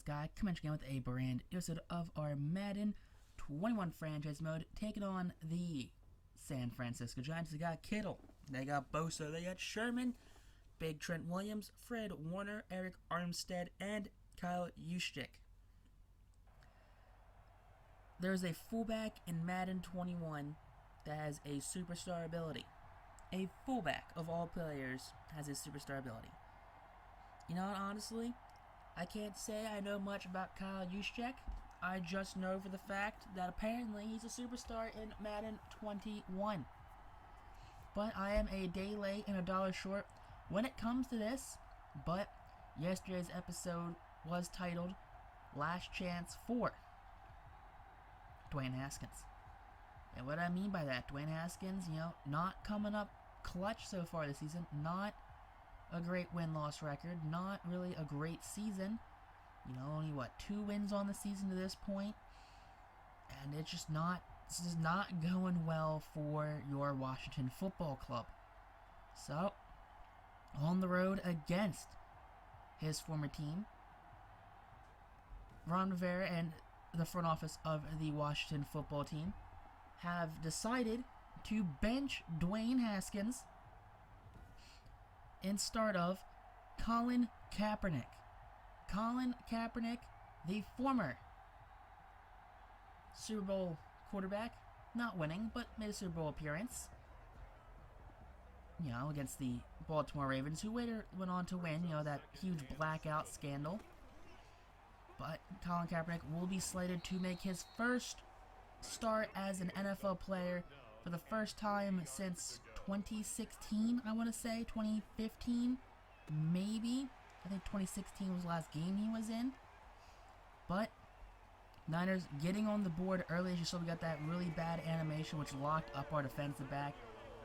guys, coming again with a brand new episode of our Madden 21 franchise mode, taking on the San Francisco Giants. They got Kittle, they got Bosa, they got Sherman, Big Trent Williams, Fred Warner, Eric Armstead, and Kyle Juszczyk. There's a fullback in Madden 21 that has a superstar ability. A fullback of all players has a superstar ability. You know, honestly, I can't say I know much about Kyle Juszczyk. I just know for the fact that apparently he's a superstar in Madden 21. But I am a day late and a dollar short when it comes to this. But yesterday's episode was titled Last Chance for Dwayne Haskins. And what I mean by that, Dwayne Haskins, not coming up clutch so far this season. Not a great win-loss record. Not really a great season. Only 2 wins on the season to this point. And it's just not going well for your Washington Football Club. So, on the road against his former team, Ron Rivera and the front office of the Washington football team have decided to bench Dwayne Haskins in start of Collin Kaepernick. Collin Kaepernick, the former Super Bowl quarterback, not winning, but made a Super Bowl appearance, against the Baltimore Ravens, who later went on to win, that huge blackout scandal. But Collin Kaepernick will be slated to make his first start as an NFL player for the first time since 2016, I want to say, 2015, maybe. I think 2016 was the last game he was in. But Niners getting on the board early. As you saw, we got that really bad animation which locked up our defensive back,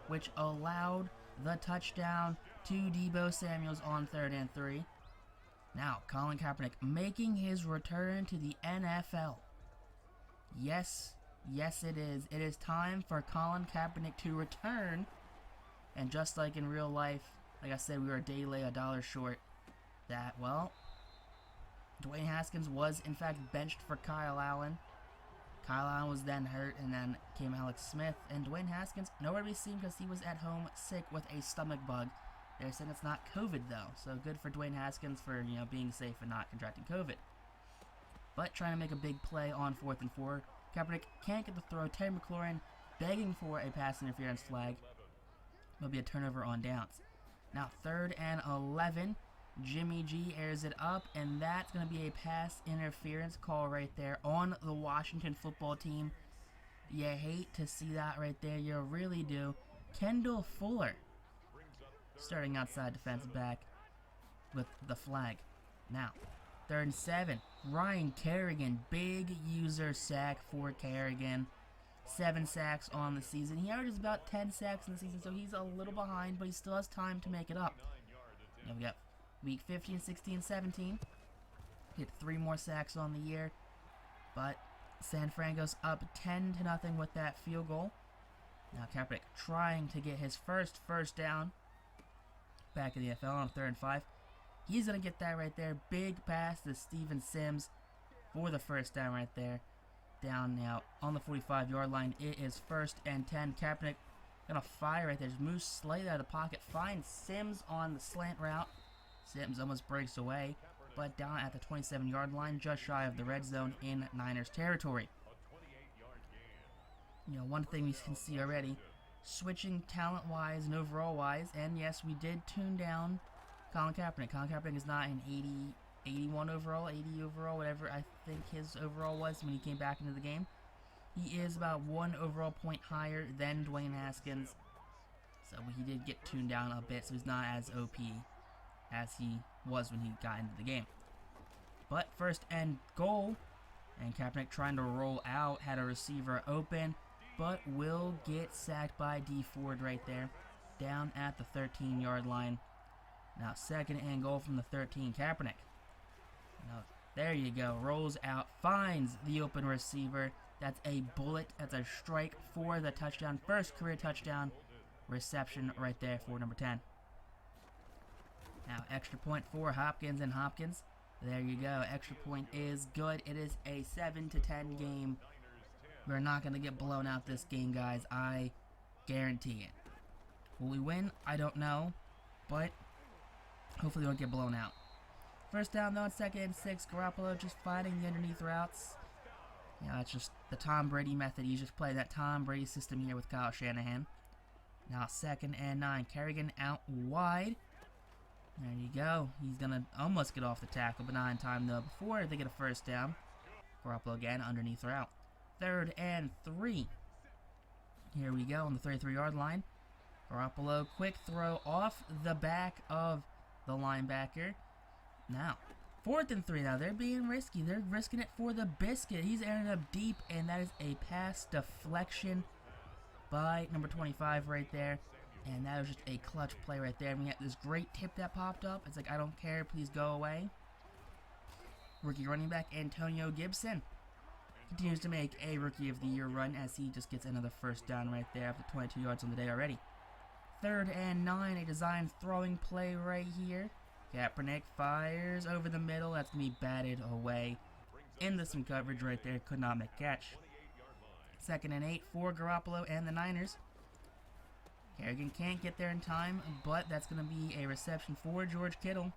which allowed the touchdown to Deebo Samuels on 3rd and 3. Now, Collin Kaepernick making his return to the NFL. Yes, it is. It is time for Collin Kaepernick to return. And just like in real life, like I said, we were a day late, a dollar short. Dwayne Haskins was in fact benched for Kyle Allen. Kyle Allen was then hurt, and then came Alex Smith. And Dwayne Haskins, nowhere to be seen because he was at home sick with a stomach bug. They're saying it's not COVID though, so good for Dwayne Haskins for being safe and not contracting COVID. But trying to make a big play on 4th and 4. Kaepernick can't get the throw. Terry McLaurin begging for a pass interference flag. There'll be a turnover on downs. Now 3rd and 11. Jimmy G airs it up, and that's going to be a pass interference call right there on the Washington football team. You hate to see that right there. You really do. Kendall Fuller starting outside defensive back with the flag. Now, 3rd and 7. Ryan Carrigan, big user sack for Carrigan. 7 sacks on the season. He averages about 10 sacks in the season, so he's a little behind, but he still has time to make it up. Now we got week 15, 16, 17. Hit 3 more sacks on the year, but San Fran goes up 10-0 with that field goal. Now Kaepernick trying to get his first down back in the NFL on 3rd and 5. He's going to get that right there. Big pass to Steven Sims for the first down right there. Down now on the 45-yard line. It is 1st and 10. Kaepernick going to fire right there. Just moves slightly out of the pocket. Finds Sims on the slant route. Sims almost breaks away, but down at the 27-yard line, just shy of the red zone in Niners territory. One thing we can see already, switching talent-wise and overall-wise, and yes, we did tune down Collin Kaepernick. Collin Kaepernick is not an 81 overall, 80 overall, whatever I think his overall was when he came back into the game. He is about 1 overall point higher than Dwayne Haskins, so he did get tuned down a bit, so he's not as OP as he was when he got into the game. But 1st and goal, and Kaepernick trying to roll out, had a receiver open, but will get sacked by D Ford right there, down at the 13-yard line. Now 2nd and goal from the 13, Kaepernick. Now, there you go, rolls out, finds the open receiver. That's a bullet, that's a strike for the touchdown, first career touchdown reception right there for number 10. Now extra point for Hopkins, and Hopkins There you go. Extra point is good. It is a 7-10 game. We're not going to get blown out this game, guys. I guarantee it. Will we win? I don't know. But hopefully we won't get blown out. First down, though, 2nd and 6. Garoppolo just finding the underneath routes. You know, it's just the Tom Brady method. He's just playing that Tom Brady system here with Kyle Shanahan. Now 2nd and 9. Carrigan out wide. There you go. He's going to almost get off the tackle, but not in time, though, before they get a first down. Garoppolo again, underneath route. 3rd and 3. Here we go on the 33-yard line. Garoppolo, quick throw off the back of the linebacker. Now, 4th and 3 now. They're being risky. They're risking it for the biscuit. He's ended up deep, and that is a pass deflection by number 25 right there. And that was just a clutch play right there. We had this great tip that popped up. It's like, I don't care, please go away. Rookie running back Antonio Gibson continues to make a Rookie of the Year run as he just gets another first down right there after 22 yards on the day already. 3rd and 9, a designed throwing play right here. Kaepernick fires over the middle. That's going to be batted away. Into some coverage right there. Could not make catch. 2nd and 8 for Garoppolo and the Niners. Carrigan can't get there in time, but that's going to be a reception for George Kittle.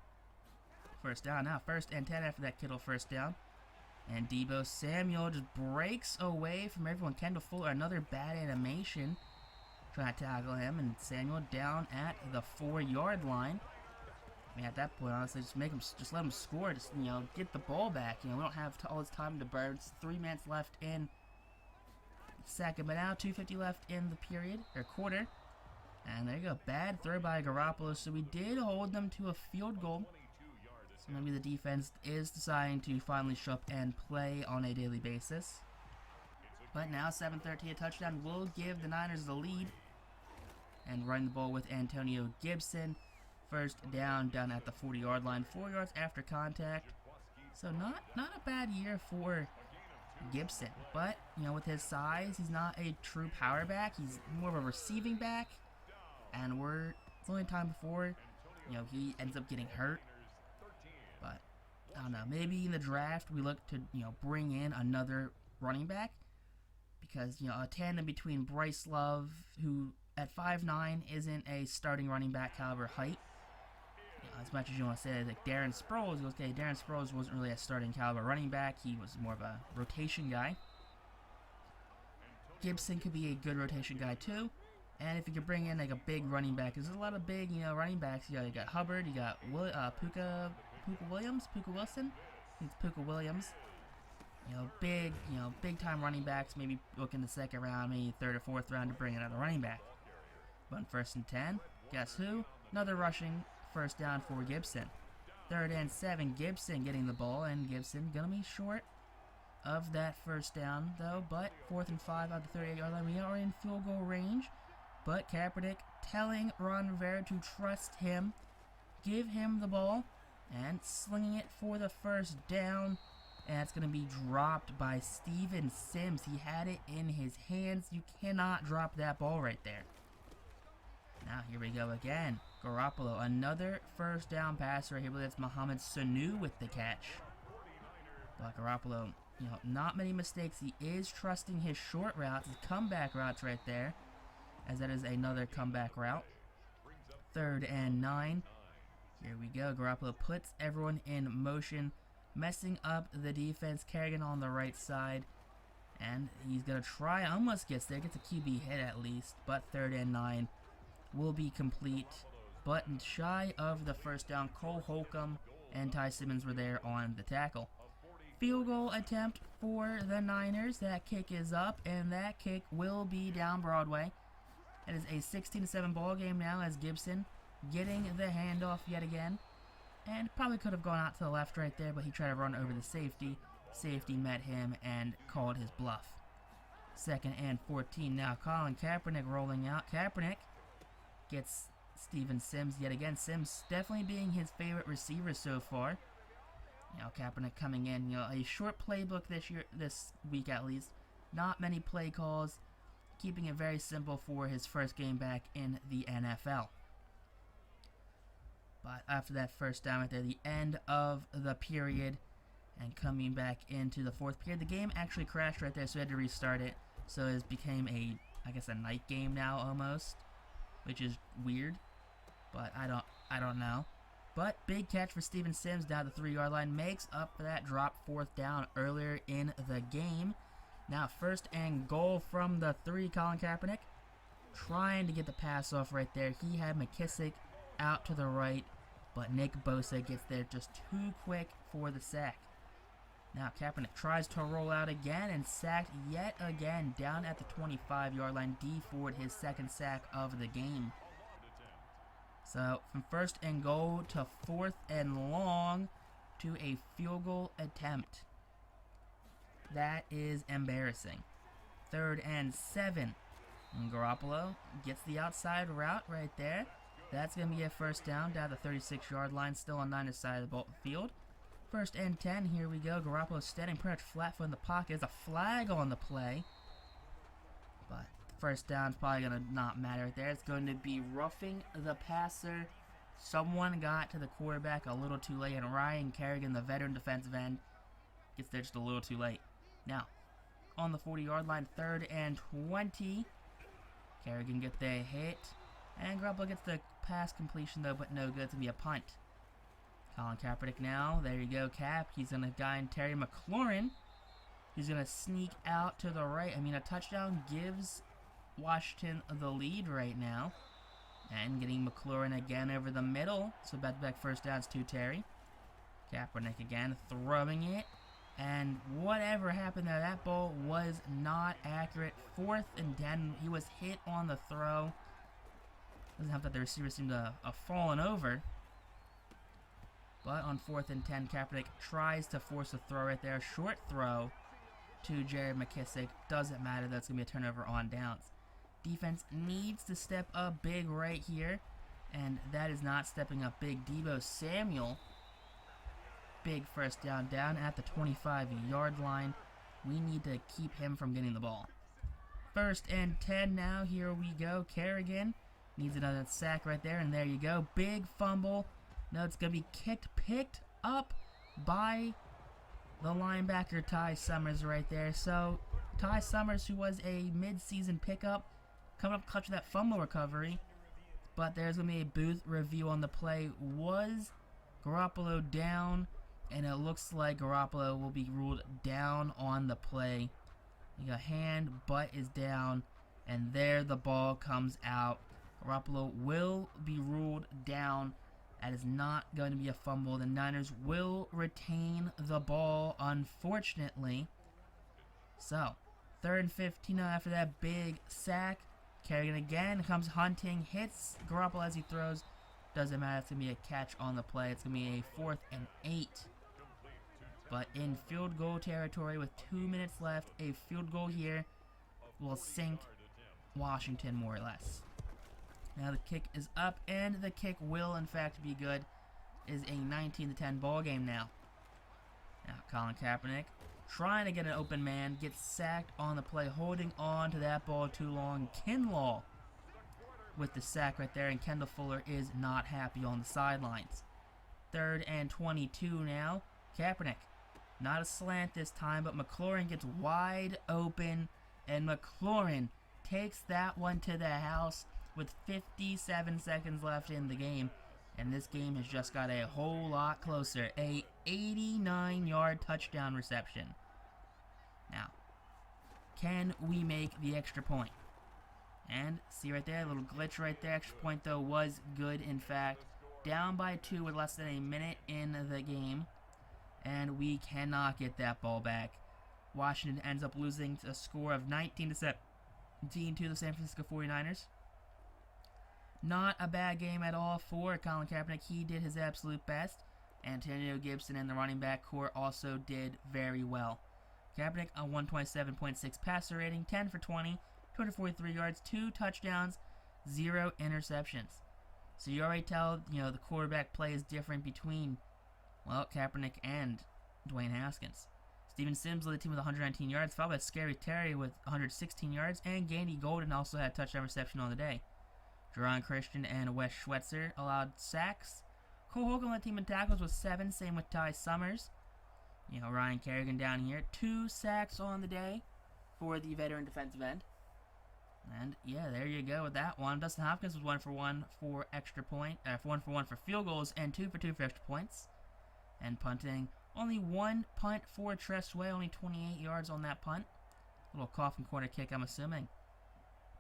First down now. 1st and 10 after that Kittle first down. And Deebo Samuel just breaks away from everyone. Kendall Fuller, another bad animation. Trying to tackle him, and Samuel down at the 4-yard line. I mean, at that point, honestly, just let him score. Just, you know, get the ball back. You know, we don't have all this time to burn. It's 3 minutes left in second, but now 2:50 left in the period, or quarter. And there you go. Bad throw by Garoppolo. So we did hold them to a field goal. So maybe the defense is deciding to finally show up and play on a daily basis. But now 7:13, a touchdown will give the Niners the lead. And running the ball with Antonio Gibson. First down at the 40-yard line. 4 yards after contact. So not a bad year for Gibson. But, you know, with his size, he's not a true power back. He's more of a receiving back. And it's the only time before, you know, he ends up getting hurt. But, I don't know. Maybe in the draft, we look to, you know, bring in another running back. Because, you know, a tandem between Bryce Love, who at 5'9" isn't a starting running back caliber height. You know, as much as you want to say, like Darren Sproles, okay, Darren Sproles wasn't really a starting caliber running back. He was more of a rotation guy. Gibson could be a good rotation guy too. And if you could bring in like a big running back, there's a lot of big, you know, running backs. You got Hubbard, you got Puka Wilson. I think it's Puka Williams. You know, big time running backs. Maybe look in the 2nd round, maybe 3rd or 4th round to bring another running back. But on 1st and 10, guess who? Another rushing first down for Gibson. 3rd and 7, Gibson getting the ball, and Gibson gonna be short of that first down though. But 4th and 5 out the 38-yard line, we are in field goal range. But Kaepernick telling Ron Rivera to trust him, give him the ball, and slinging it for the first down. And it's going to be dropped by Steven Sims. He had it in his hands. You cannot drop that ball right there. Now, here we go again. Garoppolo, another first down pass right here, but it's Mohamed Sanu with the catch. But Garoppolo, you know, not many mistakes. He is trusting his short routes, his comeback routes right there, as that is another comeback route. 3rd and 9. Here we go. Garoppolo puts everyone in motion, messing up the defense. Carrigan on the right side. And he's going to try. Almost gets there. Gets a QB hit at least. But 3rd and 9 will be complete. But shy of the first down. Cole Holcomb and Ty Simmons were there on the tackle. Field goal attempt for the Niners. That kick is up. And that kick will be down Broadway. It is a 16-7 ball game now as Gibson getting the handoff yet again. And probably could have gone out to the left right there, but he tried to run over the safety. Safety met him and called his bluff. 2nd and 14 now. Collin Kaepernick rolling out. Kaepernick gets Steven Sims yet again. Sims definitely being his favorite receiver so far. You know, Kaepernick coming in. You know, a short playbook this week at least. Not many play calls. Keeping it very simple for his first game back in the NFL. But after that first down right there, the end of the period, and coming back into the fourth period, the game actually crashed right there, so we had to restart it. So it became I guess a night game now almost, which is weird, but I don't know. But big catch for Steven Sims down the 3-yard line, makes up for that drop fourth down earlier in the game. Now 1st and goal from the 3, Collin Kaepernick trying to get the pass off right there. He had McKissick out to the right, but Nick Bosa gets there just too quick for the sack. Now Kaepernick tries to roll out again and sacked yet again down at the 25-yard line. D Ford, his 2nd sack of the game. So from 1st and goal to 4th and long to a field goal attempt. That is embarrassing. 3rd and 7. And Garoppolo gets the outside route right there. That's going to be a 1st down down the 36-yard line, still on Niners side of the field. 1st and 10, here we go. Garoppolo standing pretty much flat foot in the pocket. There's a flag on the play. But 1st down's probably going to not matter right there. It's going to be roughing the passer. Someone got to the quarterback a little too late, and Ryan Carrigan, the veteran defensive end, gets there just a little too late. Now, on the 40-yard line, 3rd and 20. Carrigan gets the hit, and Garoppolo gets the pass completion though, but no good. It's going to be a punt. Collin Kaepernick now. There you go, Cap. He's going to guide Terry McLaurin. He's going to sneak out to the right. I mean, a touchdown gives Washington the lead right now. And getting McLaurin again over the middle. So back-to-back 1st downs to Terry. Kaepernick again throwing it. And whatever happened there, that ball was not accurate. 4th and 10. He was hit on the throw. Doesn't help that the receiver seemed to have fallen over. But on 4th and 10, Kaepernick tries to force a throw right there. Short throw to Jared McKissick. Doesn't matter. That's going to be a turnover on downs. Defense needs to step up big right here. And that is not stepping up big. Deebo Samuel. Big 1st down at the 25-yard line. We need to keep him from getting the ball. 1st and 10 now. Here we go. Carrigan needs another sack right there. And there you go. Big fumble. No, it's going to be picked up by the linebacker Ty Summers right there. So, Ty Summers, who was a mid-season pickup, coming up clutch with that fumble recovery. But there's going to be a booth review on the play. Was Garoppolo down? And it looks like Garoppolo will be ruled down on the play. You got hand, butt is down, and there the ball comes out. Garoppolo will be ruled down. That is not going to be a fumble. The Niners will retain the ball, unfortunately. So, 3rd and 15 after that big sack. Carrigan again comes hunting, hits Garoppolo as he throws. Doesn't matter. It's going to be a catch on the play. It's going to be a 4th and 8. But in field goal territory with 2 minutes left, a field goal here will sink Washington more or less. Now the kick is up, and the kick will in fact be good. It is a 19-10 ball game now. Now Collin Kaepernick trying to get an open man, gets sacked on the play, holding on to that ball too long. Kinlaw with the sack right there, and Kendall Fuller is not happy on the sidelines. 3rd and 22 now. Kaepernick, not a slant this time, but McLaurin gets wide open, and McLaurin takes that one to the house with 57 seconds left in the game. And this game has just got a whole lot closer. A 89-yard touchdown reception. Now, can we make the extra point? And see right there, a little glitch right there. Extra point, though, was good, in fact. Down by 2 with less than a minute in the game. And we cannot get that ball back. Washington ends up losing a score of 19-17 to the San Francisco 49ers. Not a bad game at all for Collin Kaepernick. He did his absolute best. Antonio Gibson and the running back core also did very well. Kaepernick, a 127.6 passer rating, 10 for 20, 243 yards, 2 touchdowns, 0 interceptions. So you already tell, the quarterback play is different between, Kaepernick and Dwayne Haskins. Steven Sims led the team with 119 yards, followed by Scary Terry with 116 yards, and Gandy Golden also had a touchdown reception on the day. Jerron Christian and Wes Schweitzer allowed sacks, Cole Holcomb led the team in tackles with 7, same with Ty Summers. You know, Ryan Carrigan down here, 2 sacks on the day for the veteran defensive end. And yeah, there you go with that one. Dustin Hopkins was 1 for 1 for extra point, 1 for 1 for field goals, and 2 for 2 for extra points. And punting, only 1 punt for Tress Way, only 28 yards on that punt. Little coffin corner kick, I'm assuming.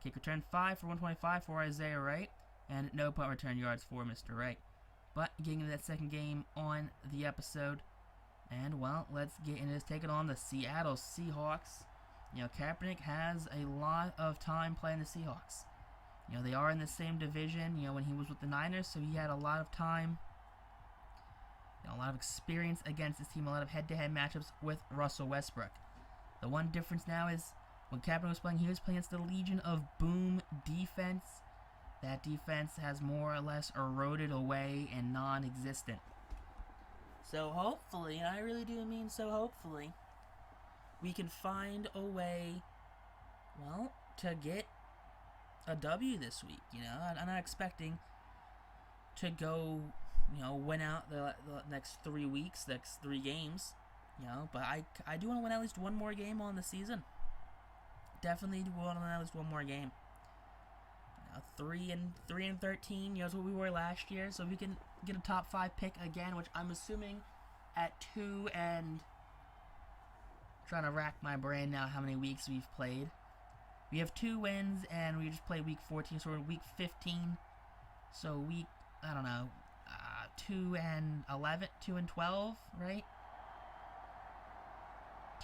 Kick return 5 for 125 for Isaiah Wright, and no punt return yards for Mr. Wright. But getting into that second game on the episode, and well, let's get into this. Taking on the Seattle Seahawks. You know, Kaepernick has a lot of time playing the Seahawks. You know, they are in the same division, you know, when he was with the Niners, so he had a lot of time, you know, a lot of experience against this team, a lot of head-to-head matchups with Russell Westbrook. The one difference now is when Kaepernick was playing, he was playing against the Legion of Boom defense. That defense has more or less eroded away and non-existent. So hopefully, and I really do mean so hopefully, we can find a way, well, to get a W this week. You know, I'm not expecting to go, you know, win out the next 3 weeks, next 3 games, you know, but I do want to win at least one more game on the season. Definitely do want to win at least one more game. 3 and 13, you know, is what we were last year. So if we can get a top 5 pick again, which I'm assuming at 2 and trying to rack my brain now how many weeks we've played. We have 2 wins and we just played week 14, so we're in week 15. So week, I don't know, 2 and 11, 2 and 12, right?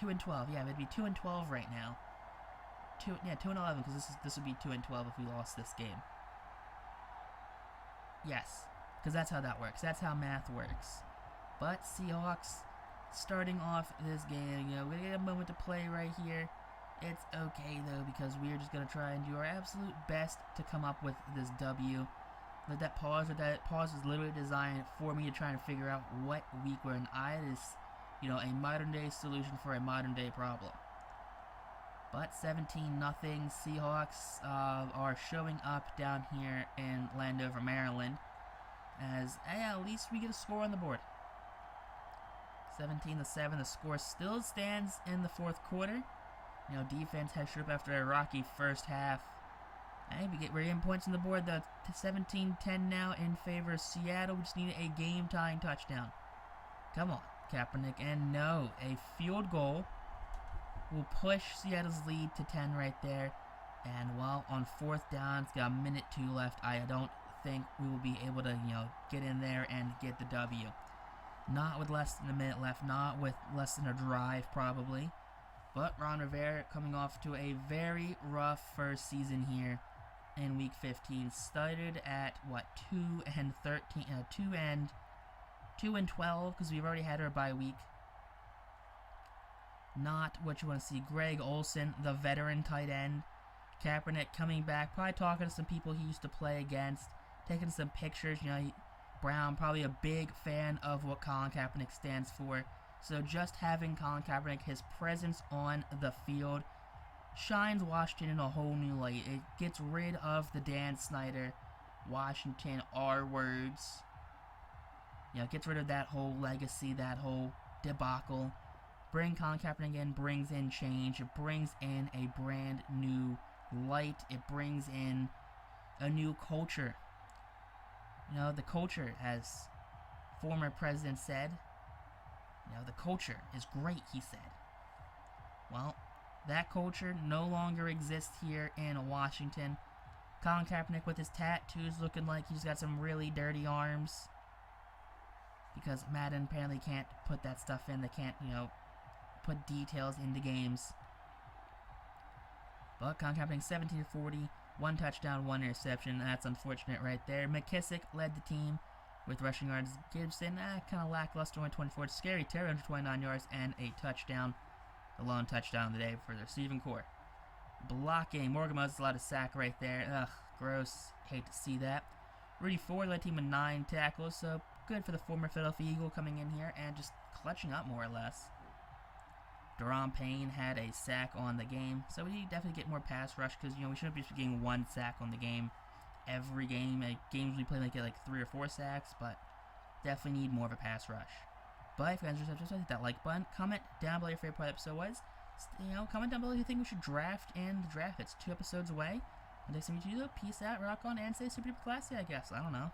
2 and 12, yeah, it'd be 2 and 12 right now. 2 and 11, because this would be 2 and 12 if we lost this game. Yes, because that's how that works. That's how math works. But Seahawks starting off this game, you know, we get a moment to play right here. It's okay though, because we're just gonna try and do our absolute best to come up with this W. That pause is literally designed for me to try and figure out what week we're in. It is, you know, a modern day solution for a modern day problem. But 17-0 Seahawks are showing up down here in Landover, Maryland. As at least we get a score on the board. 17-7. The score still stands in the fourth quarter. You know, defense has showed up after a rocky first half. Hey, we're getting points on the board. The 17-10 now in favor of Seattle. We just need a game-tying touchdown. Come on, Kaepernick. And no, a field goal will push Seattle's lead to 10 right there. And well, on 4th down, it's got a minute 2 left. I don't think we will be able to, you know, get in there and get the W. Not with less than a minute left, not with less than a drive probably. But Ron Rivera coming off to a very rough first season here in week 15. Started at what, 2 and 13, 2 and 12, because we've already had our bye week. Not what you want to see. Greg Olsen, the veteran tight end. Kaepernick coming back, probably talking to some people he used to play against, taking some pictures. You know, Brown, probably a big fan of what Colin Kaepernick stands for. So just having Colin Kaepernick, his presence on the field, shines Washington in a whole new light. It gets rid of the Dan Snyder, Washington R words. You know, it gets rid of that whole legacy, that whole debacle. Bring Colin Kaepernick in, brings in change. It brings in a brand new light. It brings in a new culture. You know, the culture, as former president said, you know, the culture is great, he said. Well, that culture no longer exists here in Washington. Colin Kaepernick with his tattoos looking like he's got some really dirty arms. Because Madden apparently can't put that stuff in. They can't, you know, put details into games. But Colin Kaepernick 17-40, 1 touchdown, 1 interception. That's unfortunate right there. McKissick led the team with rushing yards. Gibson, kind of lackluster, 124. Scary Terry, 129 yards and a touchdown. The lone touchdown of the day for the receiving corps. Blocking, Morgan Moses allowed a sack right there. Ugh, gross. Hate to see that. Rudy Ford led the team with 9 tackles, so good for the former Philadelphia Eagle coming in here and just clutching up more or less. Deron Payne had a sack on the game, so we need to definitely get more pass rush because, you know, we shouldn't be getting 1 sack on the game every game. Games we play like get like 3 or 4 sacks, but definitely need more of a pass rush. But if you guys enjoyed this episode, hit that like button. Comment down below your favorite part of the episode was. Comment down below if you think we should draft and draft. It's 2 episodes away. Until next time, you do, peace out, rock on, and stay super duper classy, I guess. I don't know.